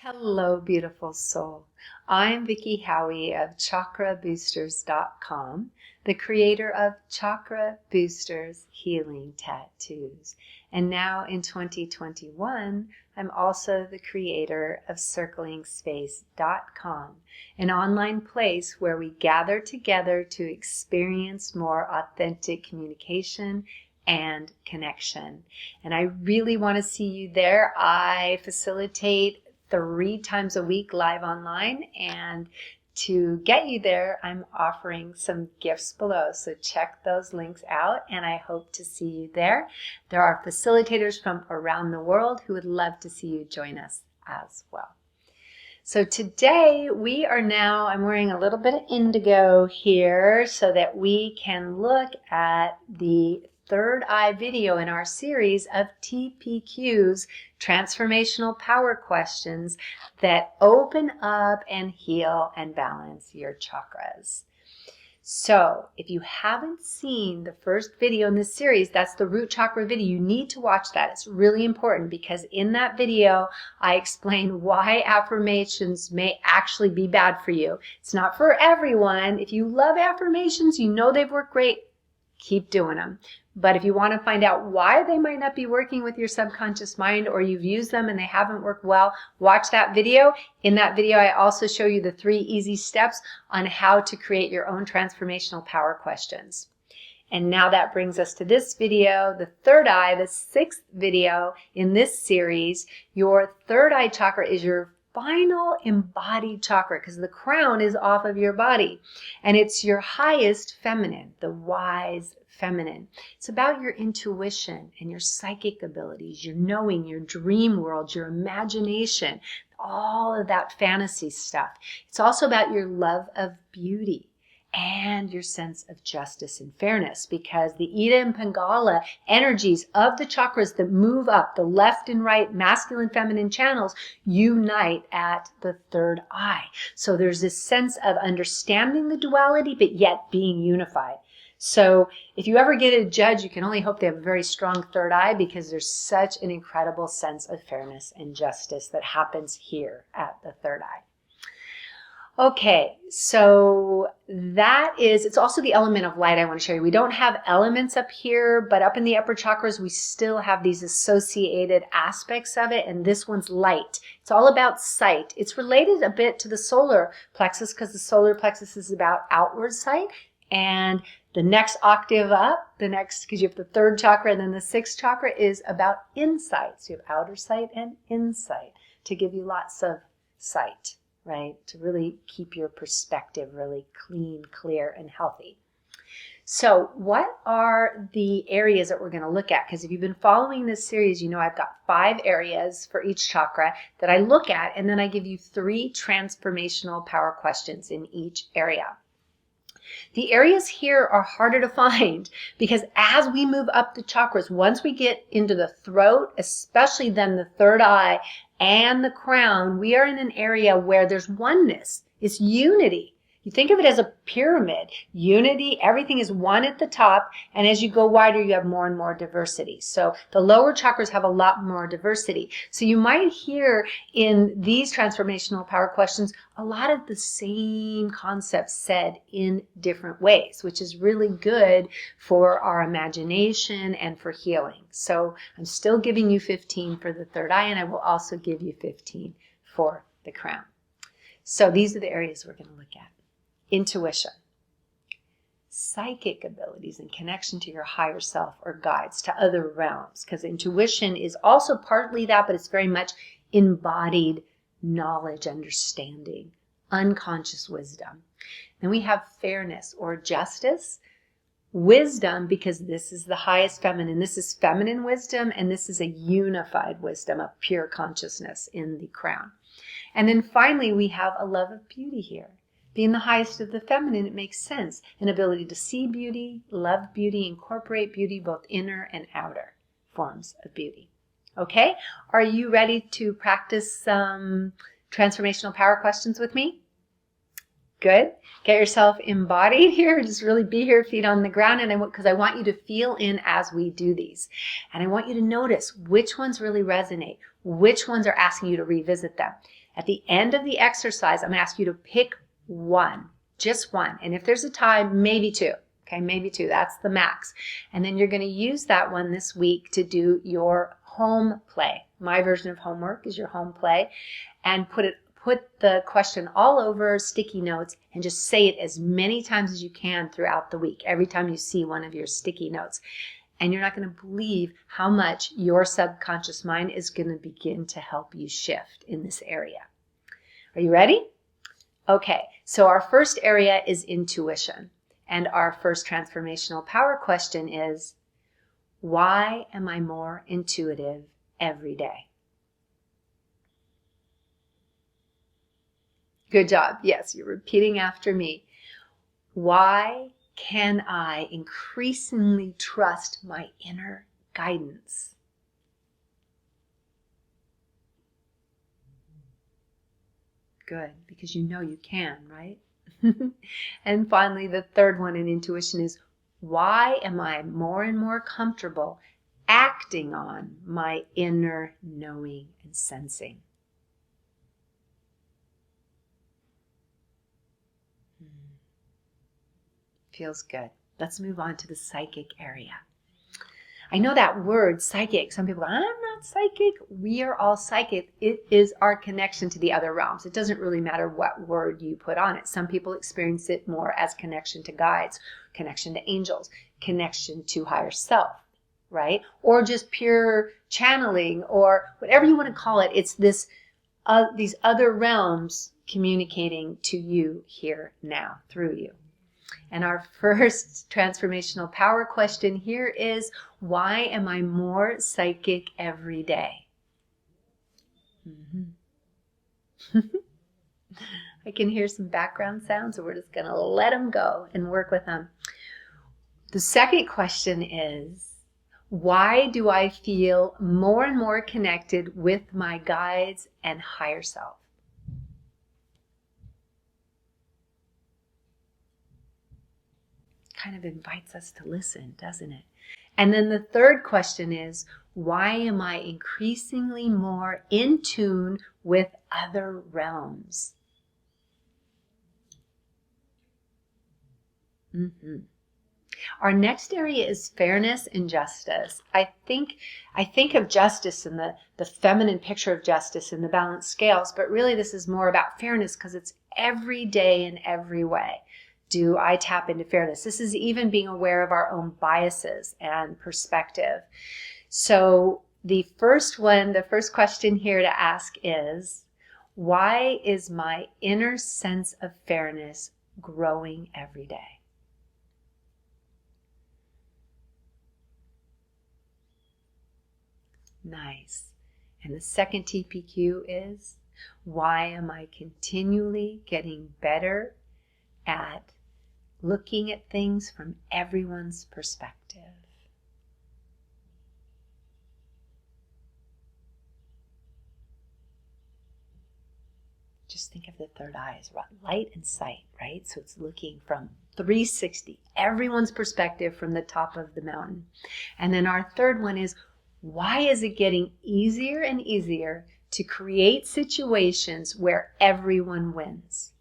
Hello, beautiful soul. I'm Vicki Howie of ChakraBoosters.com, the creator of Chakra Boosters Healing Tattoos. And now in 2021, I'm also the creator of CirclingSpace.com, an online place where we gather together to experience more authentic communication and connection. And I really want to see you there. I facilitate 3 times a week live online, and to get you there, I'm offering some gifts below. So check those links out, and I hope to see you there. There are facilitators from around the world who would love to see you join us as well. So today I'm wearing a little bit of indigo here so that we can look at the third eye video in our series of TPQs, transformational power questions that open up and heal and balance your chakras. So if you haven't seen the first video in this series, that's the root chakra video. You need to watch that. It's really important because in that video, I explain why affirmations may actually be bad for you. It's not for everyone. If you love affirmations, you know they've worked great, keep doing them. But if you want to find out why they might not be working with your subconscious mind, or you've used them and they haven't worked well, watch that video. In that video, I also show you the 3 easy steps on how to create your own transformational power questions. And now that brings us to this video, the third eye, the 6th video in this series. Your third eye chakra is your final embodied chakra because the crown is off of your body, and it's your highest feminine, the wise feminine. It's about your intuition and your psychic abilities, your knowing, your dream world, your imagination, all of that fantasy stuff. It's also about your love of beauty and your sense of justice and fairness, because the Ida and Pingala energies of the chakras that move up, the left and right masculine feminine channels, unite at the third eye. So there's this sense of understanding the duality but yet being unified. So if you ever get a judge, you can only hope they have a very strong third eye, because there's such an incredible sense of fairness and justice that happens here at the third eye. Okay, so it's also the element of light I want to show you. We don't have elements up here, but up in the upper chakras, we still have these associated aspects of it, and this one's light. It's all about sight. It's related a bit to the solar plexus, because the solar plexus is about outward sight, and the next octave up, because you have the 3rd chakra and then the 6th chakra, is about insight. So you have outer sight and insight to give you lots of sight, right? To really keep your perspective really clean, clear, and healthy. So what are the areas that we're going to look at? Because if you've been following this series, you know I've got 5 areas for each chakra that I look at, and then I give you 3 transformational power questions in each area. The areas here are harder to find because as we move up the chakras, once we get into the throat, especially then the third eye and the crown, we are in an area where there's oneness. It's unity. You think of it as a pyramid. Unity, everything is one at the top, and as you go wider, you have more and more diversity. So the lower chakras have a lot more diversity. So you might hear in these transformational power questions a lot of the same concepts said in different ways, which is really good for our imagination and for healing. So I'm still giving you 15 for the third eye, and I will also give you 15 for the crown. So these are the areas we're going to look at. Intuition, psychic abilities and connection to your higher self or guides, to other realms, because intuition is also partly that, but it's very much embodied knowledge, understanding, unconscious wisdom. Then we have fairness or justice, wisdom, because this is the highest feminine. This is feminine wisdom, and this is a unified wisdom of pure consciousness in the crown. And then finally, we have a love of beauty here. Being the highest of the feminine, it makes sense. An ability to see beauty, love beauty, incorporate beauty, both inner and outer forms of beauty. Okay? Are you ready to practice some transformational power questions with me? Good. Get yourself embodied here. Just really be here, feet on the ground. And because I want you to feel in as we do these. And I want you to notice which ones really resonate, which ones are asking you to revisit them. At the end of the exercise, I'm going to ask you to pick one, just one. And if there's a tie, maybe two. Okay, maybe two. That's the max. And then you're going to use that one this week to do your home play. My version of homework is your home play. And put the question all over sticky notes and just say it as many times as you can throughout the week, every time you see one of your sticky notes. And you're not going to believe how much your subconscious mind is going to begin to help you shift in this area. Are you ready? Okay, so our first area is intuition. And our first transformational power question is, why am I more intuitive every day? Good job. Yes, you're repeating after me. Why can I increasingly trust my inner guidance? Good, because you know you can, right? And finally, the third one in intuition is, why am I more and more comfortable acting on my inner knowing and sensing? Feels good. Let's move on to the psychic area. I know that word, psychic, some people go, I'm not psychic. We are all psychic. It is our connection to the other realms. It doesn't really matter what word you put on it. Some people experience it more as connection to guides, connection to angels, connection to higher self, right? Or just pure channeling, or whatever you want to call it. It's these other realms communicating to you here now through you. And our first transformational power question here is, why am I more psychic every day? I can hear some background sounds, so we're just going to let them go and work with them. The second question is, why do I feel more and more connected with my guides and higher self? Kind of invites us to listen, doesn't it? And then the third question is, why am I increasingly more in tune with other realms? Our next area is fairness and justice. I think of justice in the feminine picture of justice in the balanced scales, but really this is more about fairness because it's every day in every way. Do I tap into fairness? This is even being aware of our own biases and perspective. So the first question here to ask is, why is my inner sense of fairness growing every day? Nice. And the second TPQ is, why am I continually getting better at looking at things from everyone's perspective? Just think of the third eye as light and sight, right? So it's looking from 360, everyone's perspective from the top of the mountain. And then our third one is, why is it getting easier and easier to create situations where everyone wins?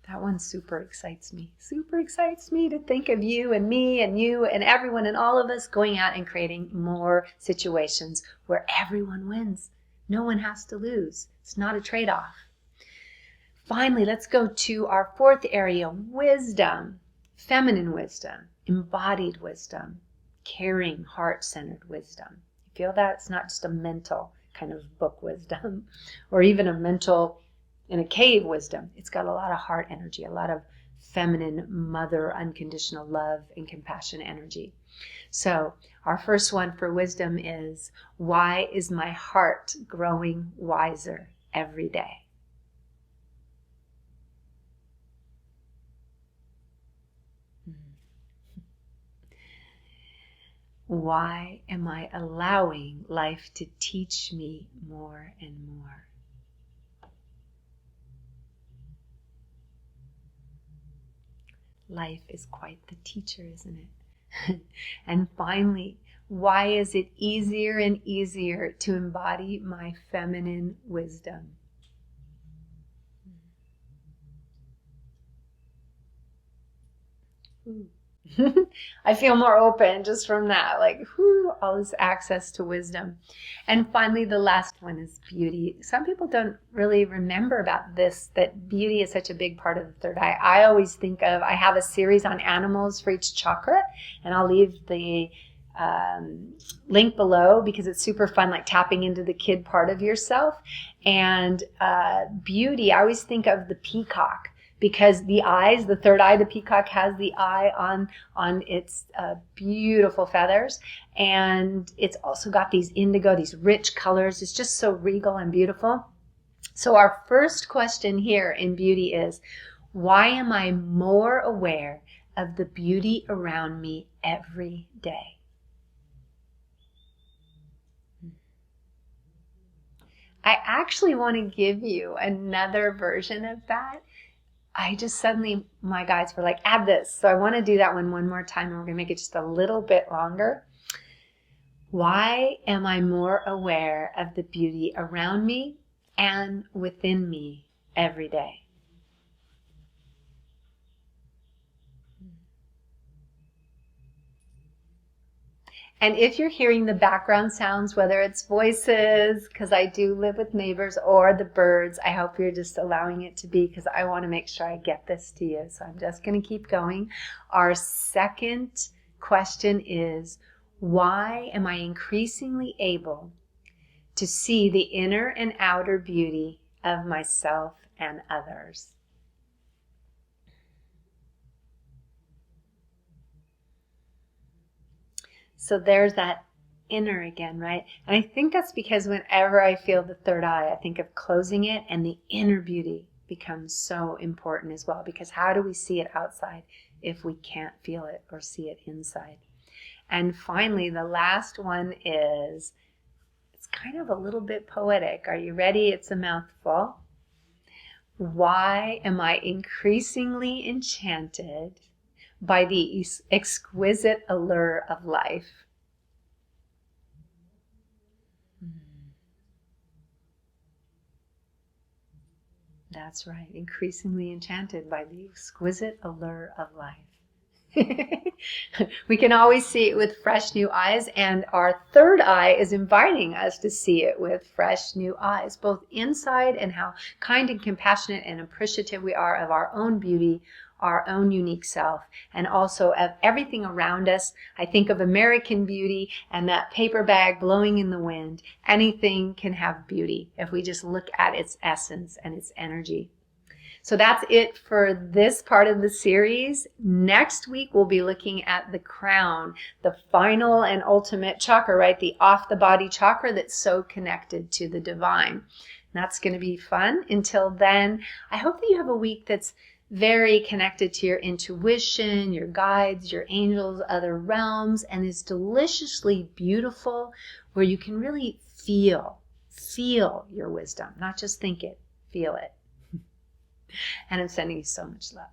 That one super excites me. Super excites me to think of you and me and you and everyone and all of us going out and creating more situations where everyone wins. No one has to lose. It's not a trade-off. Finally, let's go to our fourth area, wisdom, feminine wisdom, embodied wisdom, caring, heart-centered wisdom. You feel that? It's not just a mental kind of book wisdom or even a mental in a cave wisdom. It's got a lot of heart energy, a lot of feminine mother, unconditional love and compassion energy. So our first one for wisdom is, why is my heart growing wiser every day? Why am I allowing life to teach me more and more? Life is quite the teacher, isn't it? And finally, Why is it easier and easier to embody my feminine wisdom? I feel more open just from that, like, whoo, all this access to wisdom. And finally, the last one is beauty. Some people don't really remember about this, that beauty is such a big part of the third eye. I always think of, I have a series on animals for each chakra, and I'll leave the link below because it's super fun, like tapping into the kid part of yourself. And beauty, I always think of the peacock, because the eyes, the third eye, the peacock has the eye on its beautiful feathers. And it's also got these indigo, these rich colors. It's just so regal and beautiful. So our first question here in beauty is, why am I more aware of the beauty around me every day? I actually want to give you another version of that. I just suddenly, my guides were like, add this. So I want to do that one more time, and we're going to make it just a little bit longer. Why am I more aware of the beauty around me and within me every day? And if you're hearing the background sounds, whether it's voices, because I do live with neighbors, or the birds, I hope you're just allowing it to be, because I want to make sure I get this to you. So I'm just going to keep going. Our second question is, why am I increasingly able to see the inner and outer beauty of myself and others? So there's that inner again, right? And I think that's because whenever I feel the third eye, I think of closing it, and the inner beauty becomes so important as well, because how do we see it outside if we can't feel it or see it inside? And finally, the last one is, it's kind of a little bit poetic. Are you ready? It's a mouthful. Why am I increasingly enchanted by the exquisite allure of life? That's right, increasingly enchanted by the exquisite allure of life. We can always see it with fresh new eyes, and our third eye is inviting us to see it with fresh new eyes, both inside and how kind and compassionate and appreciative we are of our own beauty, our own unique self, and also of everything around us. I think of American Beauty and that paper bag blowing in the wind. Anything can have beauty if we just look at its essence and its energy. So that's it for this part of the series. Next week, we'll be looking at the crown, the final and ultimate chakra, right? The off-the-body chakra that's so connected to the divine. That's going to be fun. Until then, I hope that you have a week that's very connected to your intuition, your guides, your angels, other realms, and is deliciously beautiful, where you can really feel your wisdom, not just think it, feel it. And I'm sending you so much love.